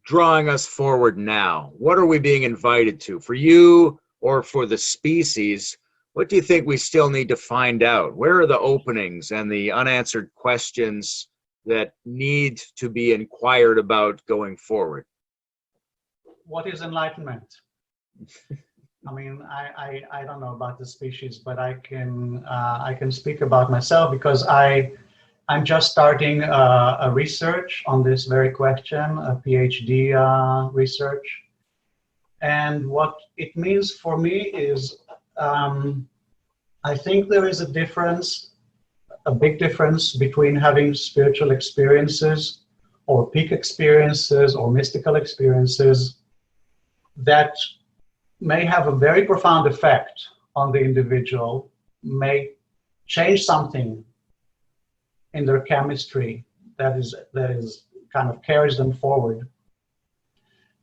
drawing us forward now? What are we being invited to? For you or for the species, what do you think we still need to find out? Where are the openings and the unanswered questions that need to be inquired about going forward? What is enlightenment? I mean, I don't know about the species, but I can speak about myself because I'm just starting a research on this very question, a PhD research. And what it means for me is, I think there is a difference, a big difference between having spiritual experiences or peak experiences or mystical experiences that may have a very profound effect on the individual, may change something in their chemistry that is kind of carries them forward.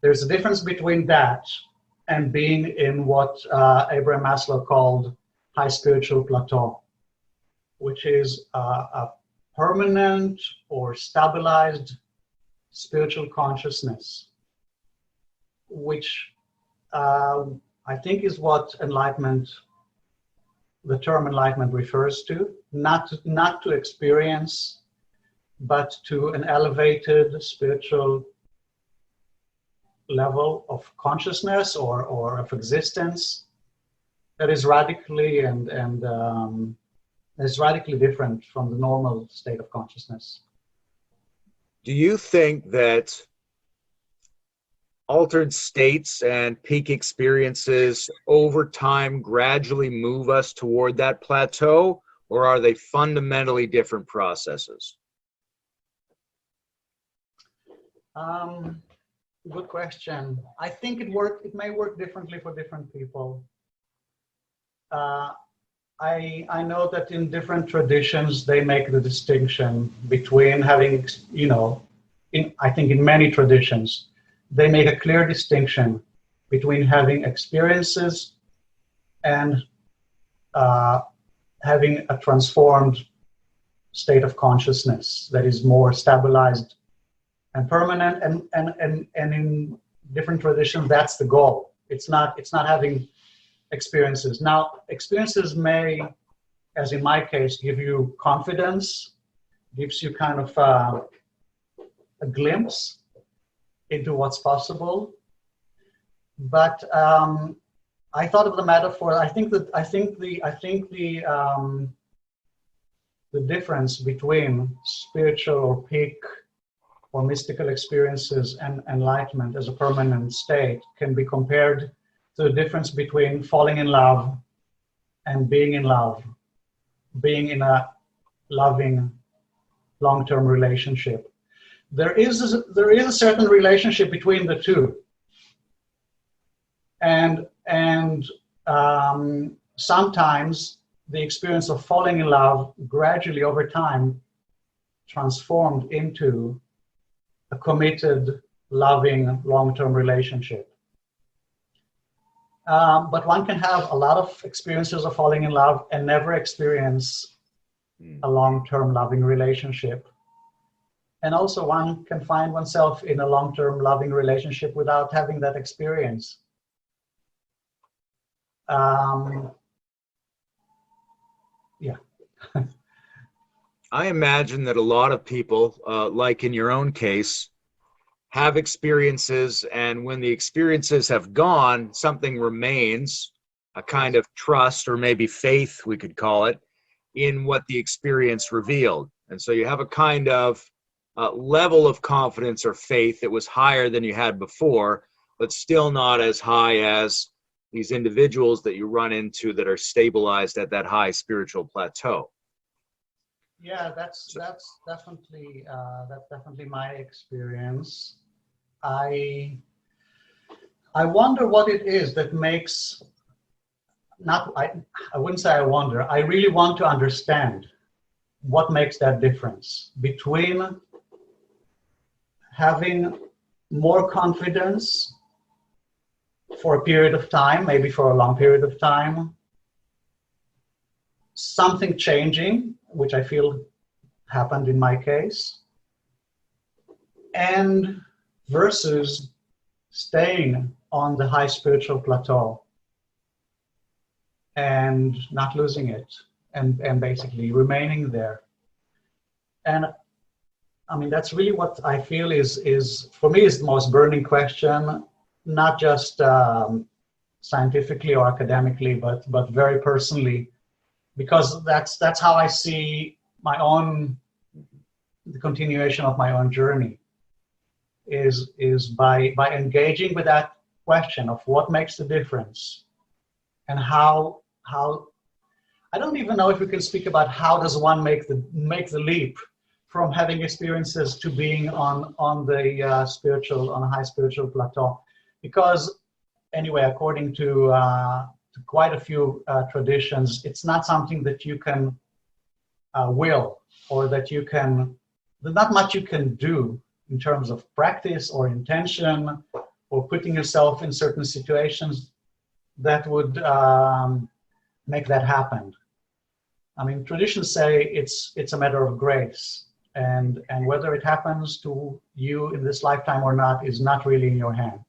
There's a difference between that and being in what Abraham Maslow called high spiritual plateau, which is a permanent or stabilized spiritual consciousness, which I think is what enlightenment, the term enlightenment refers to, not to experience, but to an elevated spiritual level of consciousness or of existence that is radically is radically different from the normal state of consciousness. Do you think that altered states and peak experiences over time gradually move us toward that plateau, or are they fundamentally different processes? Good question. I think it may work differently for different people. I know that in different traditions, they make the distinction between having, I think in many traditions, they make a clear distinction between having experiences and having a transformed state of consciousness that is more stabilized and permanent. And in different traditions, that's the goal. It's not having experiences. Now, experiences may, as in my case, give you confidence, gives you kind of a glimpse into what's possible. But I thought of the metaphor. I think the difference between spiritual or peak or mystical experiences and enlightenment as a permanent state can be compared to the difference between falling in love and being in love, being in a loving long-term relationship. There is a certain relationship between the two, and sometimes the experience of falling in love gradually over time transformed into a committed, loving, long-term relationship. But one can have a lot of experiences of falling in love and never experience a long-term loving relationship. And also one can find oneself in a long-term loving relationship without having that experience. Yeah. I imagine that a lot of people, like in your own case, have experiences, and when the experiences have gone, something remains, a kind of trust or maybe faith, we could call it, in what the experience revealed. And so you have a kind of level of confidence or faith that was higher than you had before, but still not as high as these individuals that you run into that are stabilized at that high spiritual plateau. Yeah, that's definitely my experience. I wonder what it is that makes, I wouldn't say I wonder, I really want to understand what makes that difference between having more confidence for a period of time, maybe for a long period of time, something changing, which I feel happened in my case, and versus staying on the high spiritual plateau and not losing it, and basically remaining there. And I mean, that's really what I feel is for me is the most burning question, not just scientifically or academically, but very personally, because that's how I see the continuation of my own journey is by engaging with that question of what makes the difference, and how I don't even know if we can speak about how does one make the leap from having experiences to being on the on a high spiritual plateau, because anyway, according to quite a few traditions, it's not something that you can will, or that you can, there's not much you can do in terms of practice or intention or putting yourself in certain situations that would make that happen. I mean, traditions say it's a matter of grace, and whether it happens to you in this lifetime or not is not really in your hand.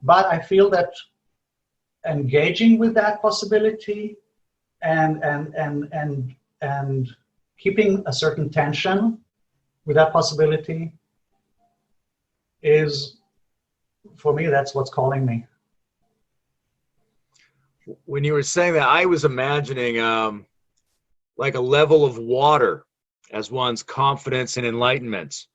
But I feel that engaging with that possibility and keeping a certain tension with that possibility is, for me, that's what's calling me. When you were saying that, I was imagining like a level of water as one's confidence and enlightenment,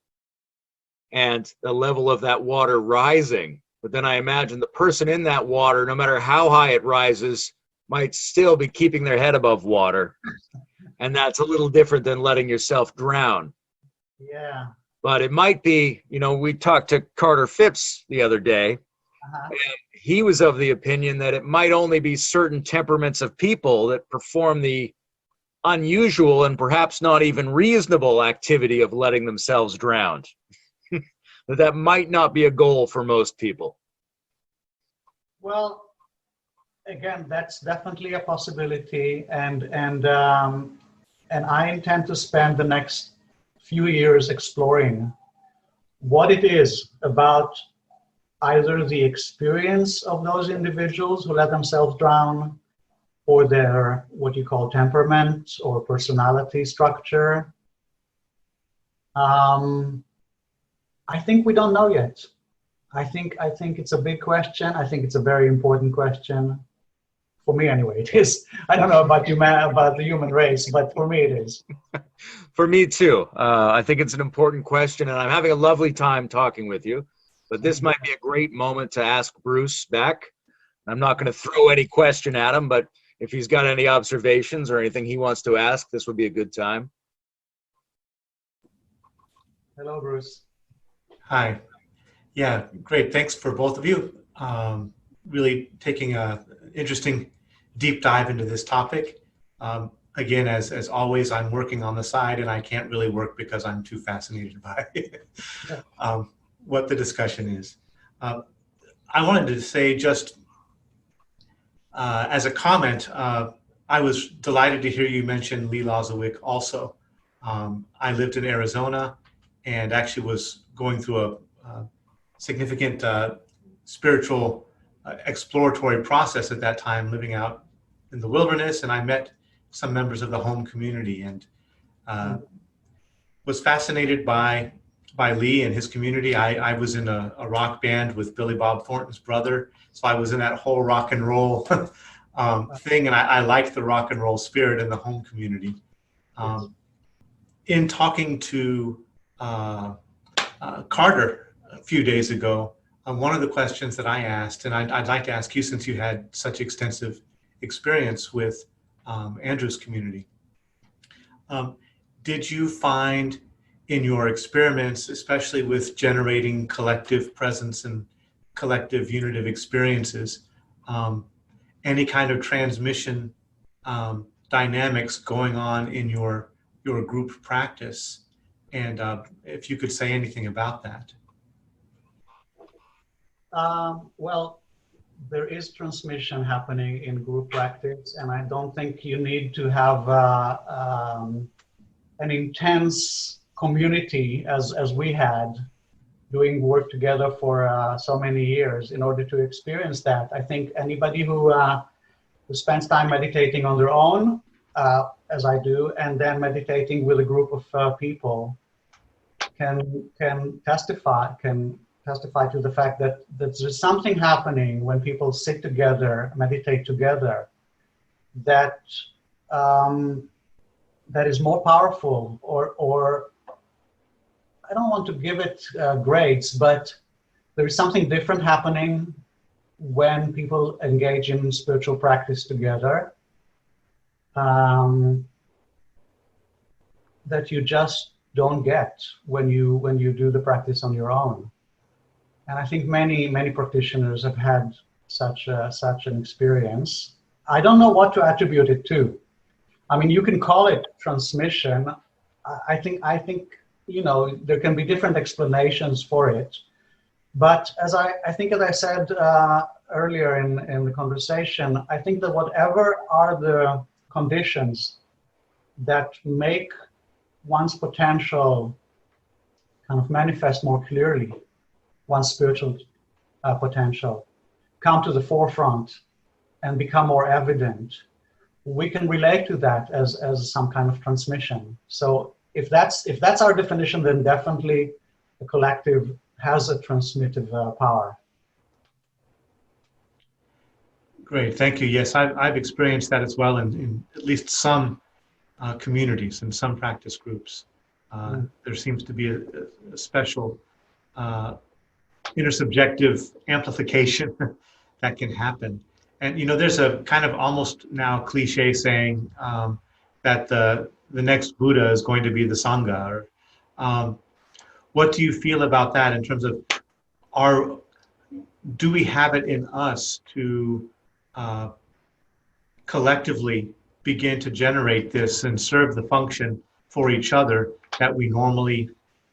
and the level of that water rising. But then I imagine the person in that water, no matter how high it rises, might still be keeping their head above water. And that's a little different than letting yourself drown. Yeah. But it might be, you know, we talked to Carter Phipps the other day, and he was of the opinion that it might only be certain temperaments of people that perform the unusual and perhaps not even reasonable activity of letting themselves drown. That might not be a goal for most people. Well, again, that's definitely a possibility, and I intend to spend the next few years exploring what it is about either the experience of those individuals who let themselves drown, or their what you call temperament or personality structure. I think we don't know yet. I think it's a big question. I think it's a very important question. For me, anyway, it is. I don't know about the human race, but for me, it is. For me, too. I think it's an important question, and I'm having a lovely time talking with you. But this might be a great moment to ask Bruce back. I'm not going to throw any question at him, but if he's got any observations or anything he wants to ask, this would be a good time. Hello, Bruce. Hi. Yeah, great. Thanks for both of you. Really taking an interesting deep dive into this topic. Again, as always, I'm working on the side, and I can't really work because I'm too fascinated by what the discussion is. I wanted to say just as a comment, I was delighted to hear you mention Lee Lozowick also. I lived in Arizona and actually was going through a significant spiritual exploratory process at that time, living out in the wilderness, and I met some members of the home community and was fascinated by by Lee and his community. I was in a rock band with Billy Bob Thornton's brother, so I was in that whole rock and roll thing, and I liked the rock and roll spirit in the home community. In talking to Carter a few days ago, one of the questions that I asked, and I'd like to ask you since you had such extensive experience with Andrew's community, did you find in your experiments, especially with generating collective presence and collective unitive experiences, any kind of transmission dynamics going on in your group practice? And if you could say anything about that. Well, there is transmission happening in group practice, and I don't think you need to have an intense community as we had doing work together for so many years in order to experience that. I think anybody who spends time meditating on their own, as I do, and then meditating with a group of people can testify to the fact that there's something happening when people sit together, meditate together, that that is more powerful, or I don't want to give it grades, but there is something different happening when people engage in spiritual practice together, that you just don't get when you do the practice on your own. And I think many practitioners have had such an experience. I don't know what to attribute it to. I mean, you can call it transmission. I think there can be different explanations for it. But as I said earlier in the conversation, I think that whatever are the conditions that make one's potential kind of manifest more clearly, one's spiritual potential, come to the forefront and become more evident, we can relate to that as some kind of transmission. So if that's our definition, then definitely the collective has a transmittive power. Great, thank you. Yes, I've experienced that as well in at least some communities and some practice groups. There seems to be a special intersubjective amplification that can happen. And there's a kind of almost now cliche saying that the next Buddha is going to be the Sangha. What do you feel about that in terms of do we have it in us to collectively begin to generate this and serve the function for each other that we normally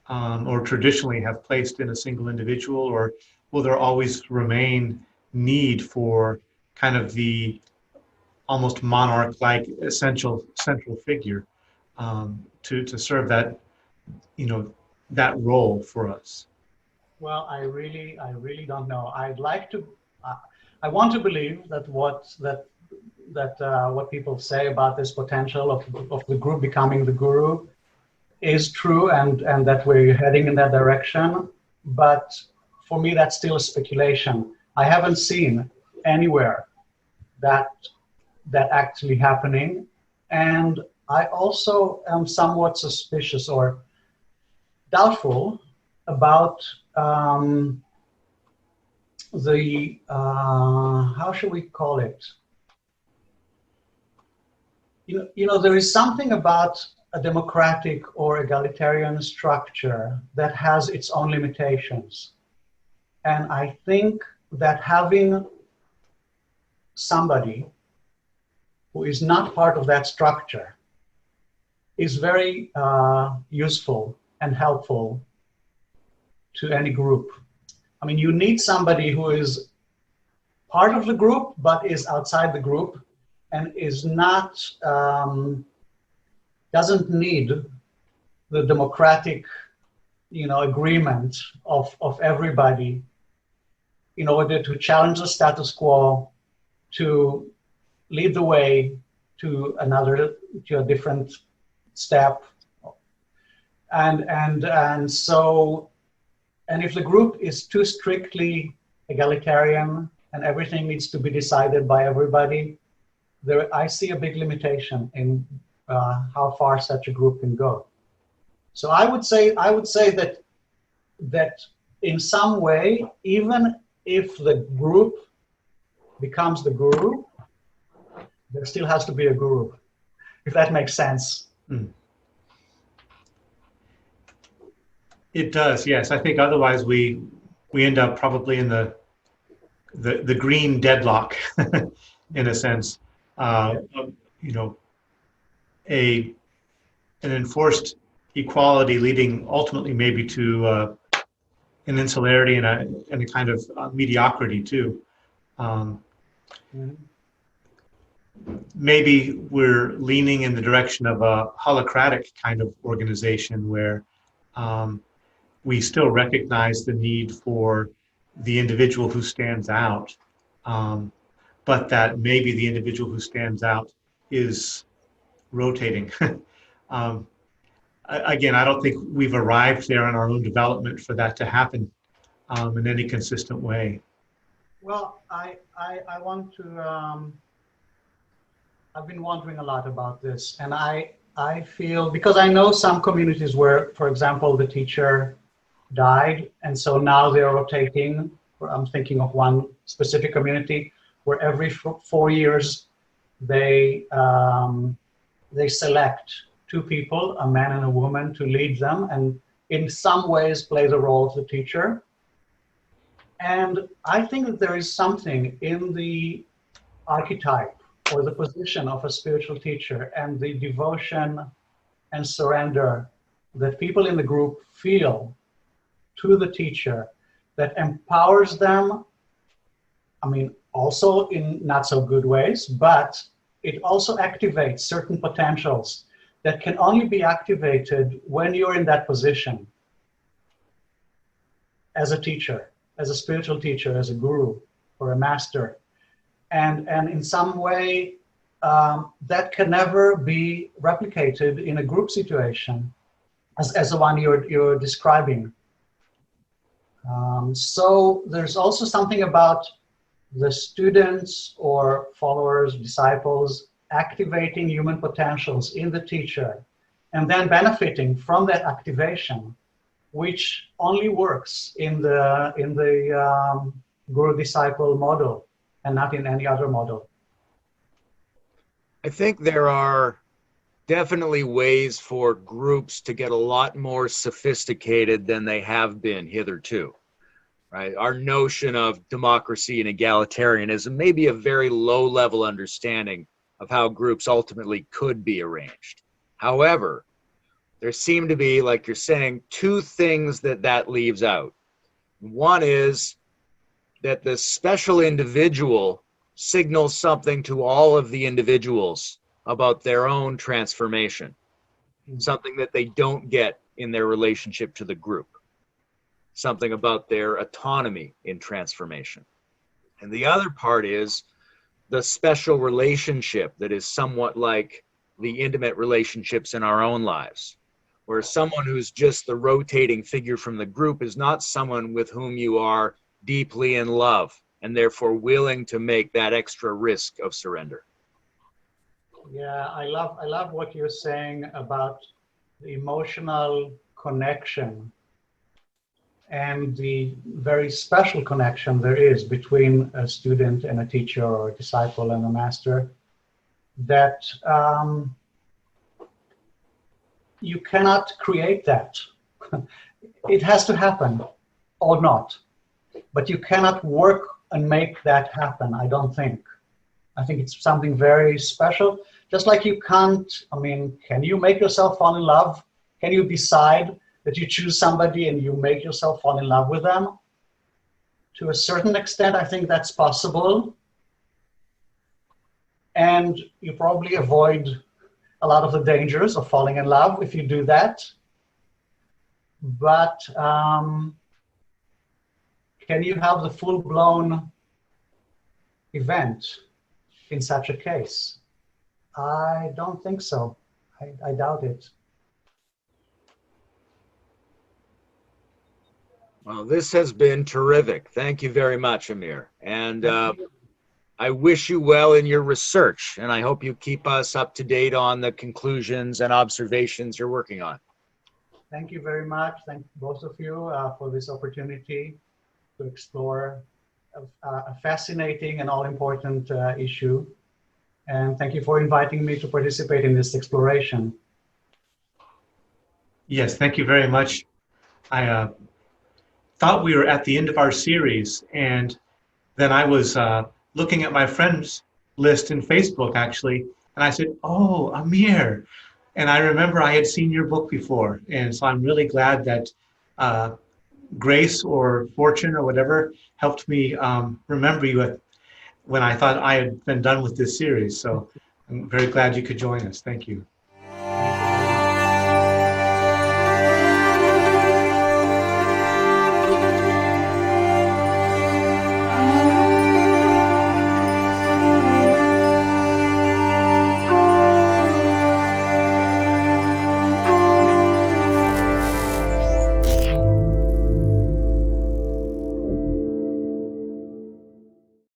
or traditionally have placed in a single individual, or will there always remain need for kind of the almost monarch-like central figure to serve that that role for us? Well, I really don't know. I'd like to. I want to believe that what people say about this potential of the group becoming the guru is true, and that we're heading in that direction. But for me, that's still a speculation. I haven't seen anywhere that actually happening, and I also am somewhat suspicious or doubtful about the how should we call it? There is something about a democratic or egalitarian structure that has its own limitations, and I think that having somebody who is not part of that structure is very useful and helpful to any group. I mean, you need somebody who is part of the group but is outside the group and is not, doesn't need the democratic, agreement of everybody in order to challenge the status quo, to lead the way to a different step. And if the group is too strictly egalitarian and everything needs to be decided by everybody, I see a big limitation in how far such a group can go. So I would say that in some way, even if the group becomes the guru, there still has to be a guru, if that makes sense. It does, yes. I think otherwise we end up probably in the green deadlock, in a sense. You know, an enforced equality leading ultimately maybe to an insularity and a kind of mediocrity too. Maybe we're leaning in the direction of a holacratic kind of organization where we still recognize the need for the individual who stands out, but that maybe the individual who stands out is rotating. Again, I don't think we've arrived there in our own development for that to happen in any consistent way. Well, I want to, I've been wondering a lot about this, and I feel, because I know some communities where, for example, the teacher died, and so now they're rotating. I'm thinking of one specific community where every 4 years they select 2 people, a man and a woman, to lead them and in some ways play the role of the teacher. And I think that there is something in the archetype or the position of a spiritual teacher and the devotion and surrender that people in the group feel to the teacher that empowers them, I mean, also in not so good ways, but it also activates certain potentials that can only be activated when you're in that position as a teacher, as a spiritual teacher, as a guru or a master. And in some way, that can never be replicated in a group situation as the one you're describing. So there's also something about the students or followers, disciples, activating human potentials in the teacher and then benefiting from that activation, which only works in the guru-disciple model and not in any other model. I think there are definitely ways for groups to get a lot more sophisticated than they have been hitherto. Right? Our notion of democracy and egalitarianism may be a very low-level understanding of how groups ultimately could be arranged. However, there seem to be, like you're saying, 2 things that leaves out. One is that the special individual signals something to all of the individuals about their own transformation, something that they don't get in their relationship to the group, something about their autonomy in transformation. And the other part is the special relationship that is somewhat like the intimate relationships in our own lives, where someone who's just the rotating figure from the group is not someone with whom you are deeply in love and therefore willing to make that extra risk of surrender. Yeah, I love what you're saying about the emotional connection and the very special connection there is between a student and a teacher or a disciple and a master, that you cannot create that. It has to happen or not, but you cannot work and make that happen, I don't think. I think it's something very special. Just like you can't, I mean, can you make yourself fall in love? Can you decide that you choose somebody and you make yourself fall in love with them? To a certain extent, I think that's possible. And you probably avoid a lot of the dangers of falling in love if you do that. But can you have the full-blown event in such a case? I don't think so. I doubt it. Well, this has been terrific. Thank you very much, Amir. And I wish you well in your research, and I hope you keep us up to date on the conclusions and observations you're working on. Thank you very much. Thank both of you for this opportunity to explore a fascinating and all-important issue. And thank you for inviting me to participate in this exploration. Yes, thank you very much. I thought we were at the end of our series, and then I was looking at my friends list in Facebook, actually, and I said, oh, Amir. And I remember I had seen your book before, and so I'm really glad that grace or fortune or whatever helped me remember you when I thought I had been done with this series. So I'm very glad you could join us. Thank you.